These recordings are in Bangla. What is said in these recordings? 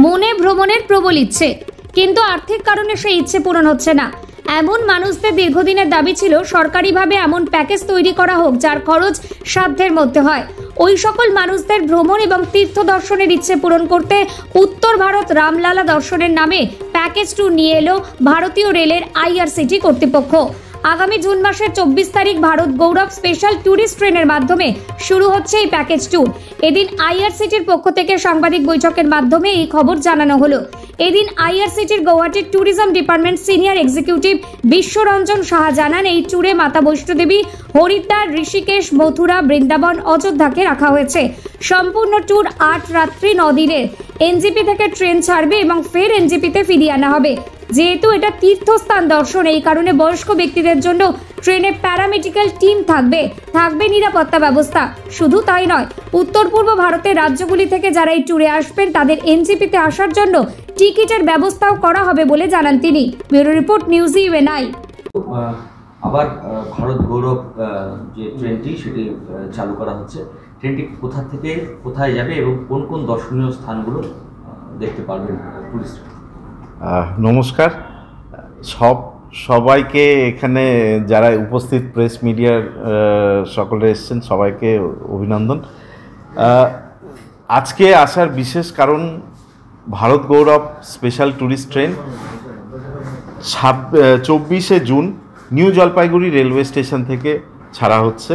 মনে ভ্রমণের প্রবল ইচ্ছে, কিন্তু আর্থিক কারণে সেই ইচ্ছে পূরণ হচ্ছে না। এমন মানুষদের দীর্ঘদিনের দাবি ছিল সরকারিভাবে এমন প্যাকেজ তৈরি করা হোক যার খরচ সাধ্যের মধ্যে হয়। ওই সকল মানুষদের ভ্রমণ এবং তীর্থ দর্শনের ইচ্ছে পূরণ করতে উত্তর ভারত রামলালা দর্শনের নামে প্যাকেজ ট্যুর নিয়ে এলো ভারতীয় রেলের আইআরসিটি কর্তৃপক্ষ। আগামী জুন মাসের 24 তারিখ ভারত গৌরব স্পেশাল ট্যুরিস্ট ট্রেনের মাধ্যমে শুরু হচ্ছে এই প্যাকেজ ট্যুর। এদিন আইআরসিটির পক্ষ থেকে সাংবাদিক বৈঠকের মাধ্যমে এই খবর জানানো হলো। এদিন আইআরসিটির গৌহাটির tourism department senior executive Biswaranjan Saha জানান, এই ট্যুরে মাতা বৈষ্ণোদেবী, হরিদ্বার, ঋষিকেশ, মথুরা, বৃন্দাবন, অযোধ্যাকে রাখা হয়েছে। সম্পূর্ণ ট্যুর 8 রাত্রি 9 দিনের। এনজিপি থেকে ট্রেন ছাড়বে এবং ফের এনজিপিতে ফিরিয়ে আনা হবে। যেহেতু এটা তীর্থস্থান দর্শন, এই কারণে বয়স্ক ব্যক্তিদের জন্য ট্রেনে প্যারামেডিক্যাল টিম থাকবে নিরাপত্তা ব্যবস্থা। শুধু তাই নয়, উত্তর পূর্ব ভারতের রাজ্যগুলি থেকে যারা এই ট্যুরে আসবেন তাদের এনজিপিতে আসার জন্য টিকিটের ব্যবস্থাও করা হবে বলে জানান তিনি। Bureau report, news UNI. আবার ভারত গৌরব যে ট্রেনটি সেটি চালু করা হচ্ছে। ট্রেনটি কোথা থেকে কোথায় যাবে এবং কোন কোন দর্শনীয় স্থানগুলো দেখতে পারবেন টুরিস্ট? নমস্কার সবাইকে, এখানে যারা উপস্থিত প্রেস মিডিয়ার সকলে এসেছেন সবাইকে অভিনন্দন। আজকে আসার বিশেষ কারণ, Bharat Gaurav special tourist train 24শে জুন নিউ জলপাইগুড়ি রেলওয়ে স্টেশন থেকে ছাড়া হচ্ছে।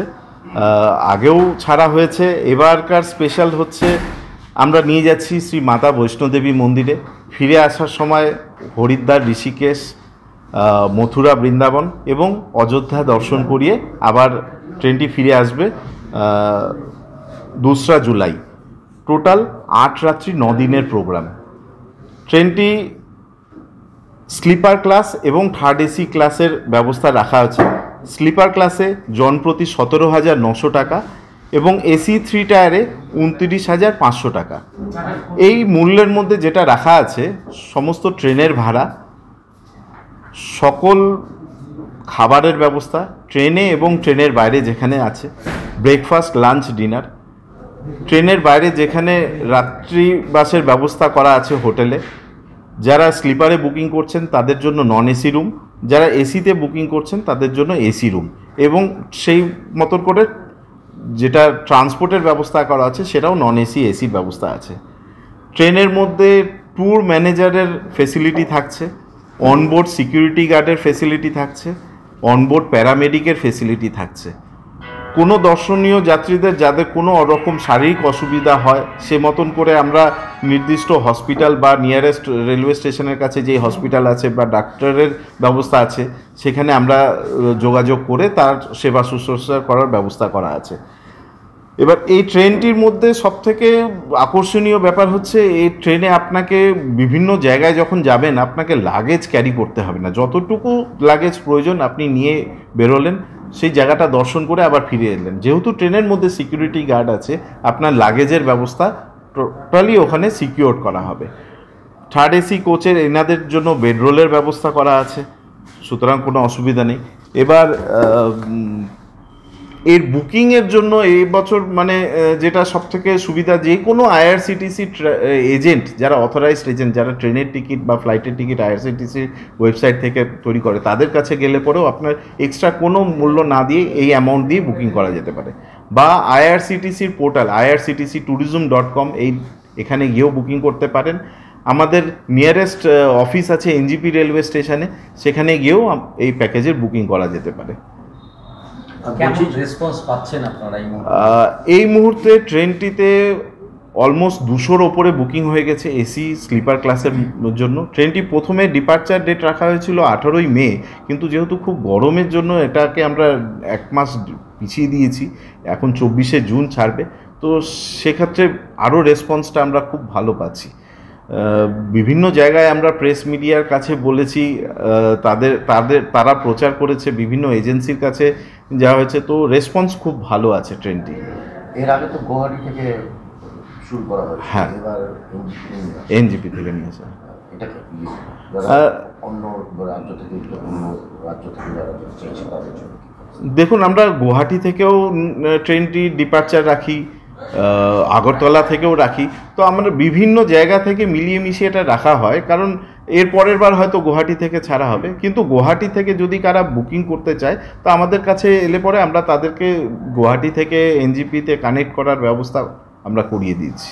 আগেও ছাড়া হয়েছে, এবারকার স্পেশাল হচ্ছে আমরা নিয়ে যাচ্ছি শ্রী মাতা বৈষ্ণোদেবী মন্দিরে। ফিরে আসার সময় হরিদ্বার, ঋষিকেশ, মথুরা, বৃন্দাবন এবং অযোধ্যা দর্শন করিয়ে আবার ট্রেনটি ফিরে আসবে 2রা জুলাই। টোটাল 8 রাত্রি 9 দিনের প্রোগ্রাম। ট্রেনটি স্লিপার ক্লাস এবং থার্ড এসি ক্লাসের ব্যবস্থা রাখা আছে। স্লিপার ক্লাসে জনপ্রতি 17,900 টাকা এবং এসি 3 টায়ারে 29,500 টাকা। এই মূল্যের মধ্যে যেটা রাখা আছে সমস্ত ট্রেনের ভাড়া, সকল খাবারের ব্যবস্থা ট্রেনে এবং ট্রেনের বাইরে যেখানে আছে, ব্রেকফাস্ট, লাঞ্চ, ডিনার। ট্রেনের বাইরে যেখানে রাত্রিবাসের ব্যবস্থা করা আছে হোটেলে। যারা স্লিপারে বুকিং করছেন তাদের জন্য নন এসি রুম, যারা এসিতে বুকিং করছেন তাদের জন্য এসি রুম, এবং সেই মতন করে যেটা ট্রান্সপোর্টের ব্যবস্থা করা আছে সেটাও নন এসি, এসির ব্যবস্থা আছে। ট্রেনের মধ্যে ট্যুর ম্যানেজারের ফেসিলিটি থাকছে, অনবোর্ড সিকিউরিটি গার্ডের ফেসিলিটি থাকছে, অনবোর্ড প্যারামেডিকের ফেসিলিটি থাকছে। কোনো দর্শনীয় যাত্রীদের যাদের কোনো রকম শারীরিক অসুবিধা হয় সে মতন করে আমরা নির্দিষ্ট হসপিটাল বা নিয়ারেস্ট রেলওয়ে স্টেশনের কাছে যেই হসপিটাল আছে বা ডাক্তারের ব্যবস্থা আছে সেখানে আমরা যোগাযোগ করে তার সেবা শুশ্রূষা করার ব্যবস্থা করা আছে। এবার এই ট্রেনটির মধ্যে সবথেকে আকর্ষণীয় ব্যাপার হচ্ছে এই ট্রেনে আপনাকে বিভিন্ন জায়গায় যখন যাবেন আপনাকে লাগেজ ক্যারি করতে হবে না। যতটুকু লাগেজ প্রয়োজন আপনি নিয়ে বেরোলেন, সেই জায়গাটা দর্শন করে আবার ফিরে এলেন। যেহেতু ট্রেনের মধ্যে সিকিউরিটি গার্ড আছে, আপনার লাগেজের ব্যবস্থা টোটালি ওখানে সিকিউর করা হবে। থার্ড এসি কোচের এনাদের জন্য বেডরোলের ব্যবস্থা করা আছে, সুতরাং কোনো অসুবিধা নেই। এবার এর বুকিংয়ের জন্য এই বছর যেটা সবথেকে সুবিধা, যে কোনো আইআরসিটিসি এজেন্ট, যারা অথরাইজড এজেন্ট, যারা ট্রেনের টিকিট বা ফ্লাইটের টিকিট আইআরসিটিসির ওয়েবসাইট থেকে তৈরি করে, তাদের কাছে গেলে পরেও আপনার এক্সট্রা কোনো মূল্য না দিয়ে এই অ্যামাউন্ট দিয়ে বুকিং করা যেতে পারে। বা আইআরসিটিসির পোর্টাল irctctourism.com এখানে গিয়েও বুকিং করতে পারেন। আমাদের নিয়ারেস্ট অফিস আছে এনজিপি রেলওয়ে স্টেশনে, সেখানে গিয়েও এই প্যাকেজের বুকিং করা যেতে পারে। রেসপন্স পাচ্ছেন আপনারা এই মুহূর্তে? ট্রেনটিতে অলমোস্ট 200-র ওপরে বুকিং হয়ে গেছে এসি স্লিপার ক্লাসের জন্য। ট্রেনটি প্রথমে ডিপার্চার ডেট রাখা হয়েছিল 18ই মে, কিন্তু যেহেতু খুব গরমের জন্য এটাকে আমরা 1 মাস পিছিয়ে দিয়েছি। এখন 24শে জুন ছাড়বে। তো সেক্ষেত্রে আরও রেসপন্সটা আমরা খুব ভালো পাচ্ছি। বিভিন্ন জায়গায় আমরা প্রেস মিডিয়ার কাছে বলেছি, তারা প্রচার করেছে, বিভিন্ন এজেন্সির কাছে যাওয়া হয়েছে, তো রেসপন্স খুব ভালো আছে ট্রেনটি। এর আগে তো গুয়াহাটি থেকে শুরু করা হয়েছে, হ্যাঁ, এবার এনজিপি থেকে নিয়েছে। এটা অন্য রাজ্য থেকে যারা চাইছে তাদের জন্য দেখুন, আমরা গুয়াহাটি থেকেও ট্রেনটি ডিপার্চার রাখি, আগরতলা থেকেও রাখি। তো আমরা বিভিন্ন জায়গা থেকে মিলিয়ে মিশিয়ে এটা রাখা হয়, কারণ এর পরের বার হয়তো গুয়াহাটি থেকে ছাড়া হবে, কিন্তু গুয়াহাটি থেকে যদি কারা বুকিং করতে চায় তো আমাদের কাছে এলে পরে আমরা তাদেরকে গুয়াহাটি থেকে এনজিপিতে কানেক্ট করার ব্যবস্থা আমরা করিয়ে দিচ্ছি।